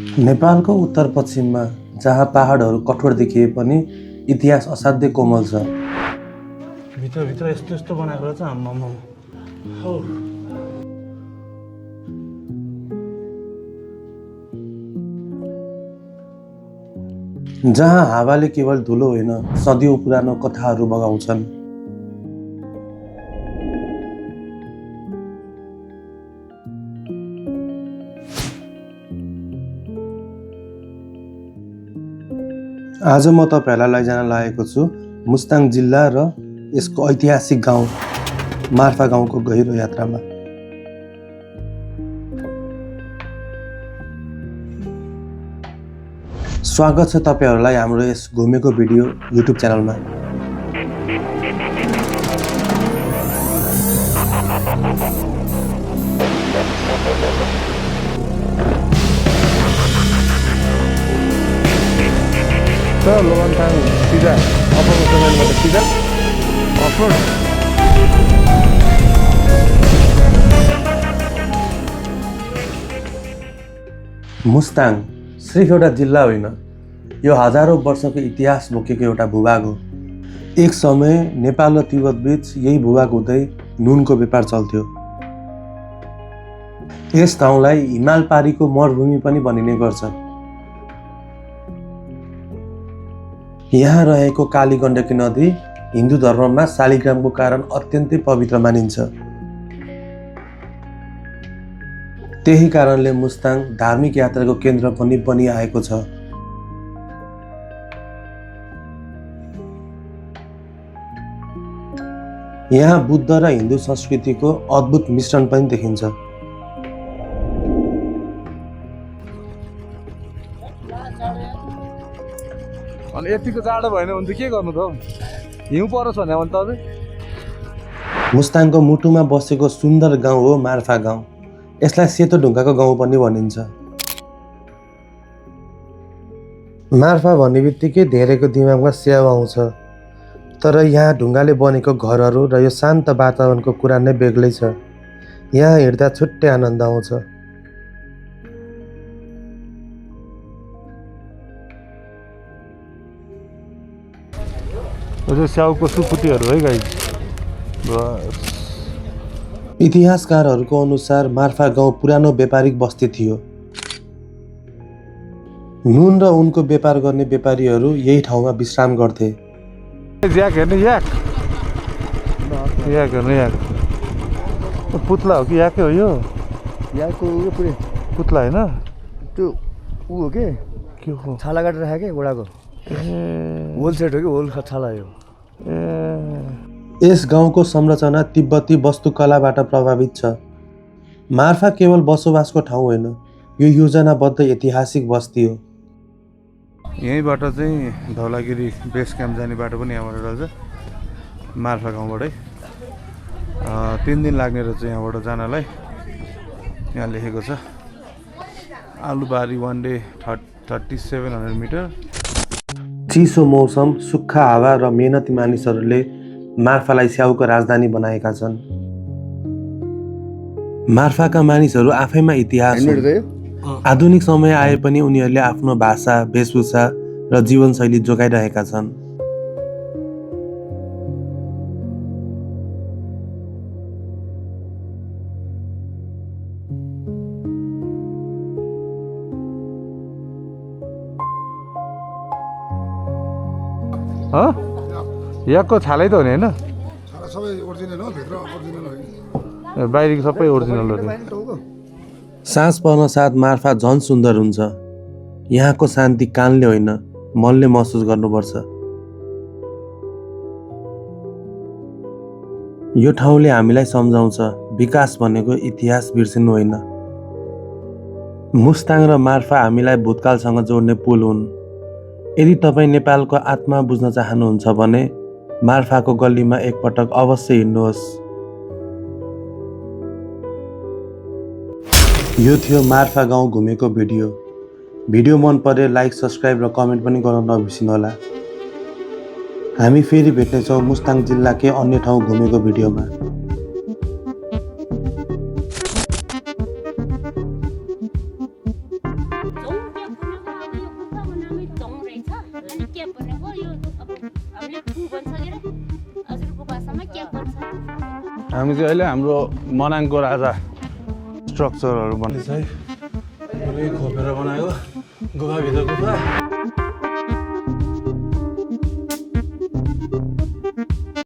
नेपालको उत्तर पश्चिममा जहाँ पहाडहरू कठोर देखिए पनि इतिहास असाध्यै कोमल छ। भित्र यस्तो यस्तो बनाएको रहेछ आम्मामा। हो जहाँ हावाले केवल धुलो होइन सदियौं पुरानो कथाहरू बगाउँछन्। आज म तपाईहरुलाई लैजान लागेको छु मुस्ताङ जिल्ला र यसको ऐतिहासिक गाउँ मार्फा गाउँको गहिरो यात्रामा। स्वागत छ तपाईहरुलाई हाम्रो यस घुमेको भिडियो युट्युब च्यानलमा। सर लोगान्थाङ सिधा अफरोड टनेलबाट सिधा अफरोड। मुस्ताङ सिर्फ एउटा जिल्ला होइन, यो हजारौं वर्षको इतिहास बोकेको एउटा भूभाग हो। एक समय नेपाल र तिब्बत बीच यही भूभाग हुँदै नुनको व्यापार चल्थ्यो। यस ठाउँलाई हिमाल पारीको मरुभूमि पनि भनिने गर्छ। यहाँ रहेको काली गण्डकी नदी हिन्दू धर्ममा शालिग्रामको कारण अत्यन्तै पवित्र मानिन्छ। त्यही कारणले मुस्ताङ धार्मिक यात्राको केन्द्र पनि बनिआएको छ। यहाँ बुद्ध र हिन्दू संस्कृतिको अद्भुत मिश्रण पनि देखिन्छ। अनि यतिको जाडो भएन भने त के गर्नु त? हिउँ परोस् भने त अझै। मुस्ताङको मुटुमा बसेको सुन्दर गाउँ हो मार्फा गाउँ। यसलाई सेतो ढुङ्गाको गाउँ पनि भनिन्छ। मार्फा भन्ने बित्तिकै धेरैको दिमागमा स्याउ आउँछ, तर यहाँ ढुङ्गाले बनेको घरहरू र यो शान्त वातावरणको कुरा नै बेग्लै छ। यहाँ हिँड्दा छुट्टै आनन्द आउँछ। स्याउको सुकुटीहरू है गाइज। इतिहासकारहरूको अनुसार मार्फा गाउँ पुरानो व्यापारिक बस्ती थियो। नुन र उनको व्यापार गर्ने व्यापारीहरू यही ठाउँमा विश्राम गर्थे। याक हेर्नु याक हेर्नु याक पुत्ला हो कि याकै हो यो? यहाँको उयो पुरै पुत्ला होइन त्यो ऊ हो के हो? छाला काटेर राखे के घोडाको होल सेट हो कि होल छाला यो। यस गाउँको संरचना तिब्बती वास्तुकलाबाट प्रभावित छ। मार्फा केवल बसोबासको ठाउँ होइन, यो योजनाबद्ध ऐतिहासिक बस्ती हो। यहीँबाट चाहिँ धौलागिरी बेस क्याम्प जाने बाटो पनि यहाँबाट रहेछ मार्फा गाउँबाटै। 3 दिन लाग्ने रहेछ यहाँबाट जानलाई। यहाँ लेखेको छ आलुबारी 1 डे 3700 मिटर। चिसो मौसम, सुक्खा हावा र मेहनती मानिसहरूले मार्फालाई स्याउको राजधानी बनाएका छन्। मार्फाका मानिसहरू आफैमा इतिहास हुन्। आधुनिक समय आए पनि उनीहरूले आफ्नो भाषा, वेशभूषा र जीवनशैली जोगाइरहेका छन्। याकको छालै त हो नि होइन? सबै ओरिजिनल हो, भित्र ओरिजिनल हो। बाहिरको सबै ओरिजिनल हो। साँझ पर्न साथ मार्फा झन सुन्दर हुन्छ। यहाँको शान्ति कानले होइन मनले महसुस गर्नुपर्छ। यो ठाउँले हामीलाई सम्झाउँछ विकास भनेको इतिहास बिर्सिनु होइन। मुस्ताङ र मार्फा हामीलाई भूतकालसँग जोड्ने पुल हुन्। यदि तपाईँ नेपालको आत्मा बुझ्न चाहनुहुन्छ भने मार्फाको गल्लीमा एकपटक अवश्य हिँड्नुहोस्। यो थियो मार्फा गाउँ घुमेको भिडियो मन परे लाइक, सब्स्क्राइब र कमेन्ट पनि गर्न नबिर्सिनुहोला। हामी फेरि भेट्नेछौँ मुस्ताङ जिल्लाकै अन्य ठाउँ घुमेको भिडियोमा। हामी चाहिँ अहिले हाम्रो मनाङको राजा स्ट्रक्चरहरू बन्दैछ है खोपेर बनायो गुफाभित्र गुफा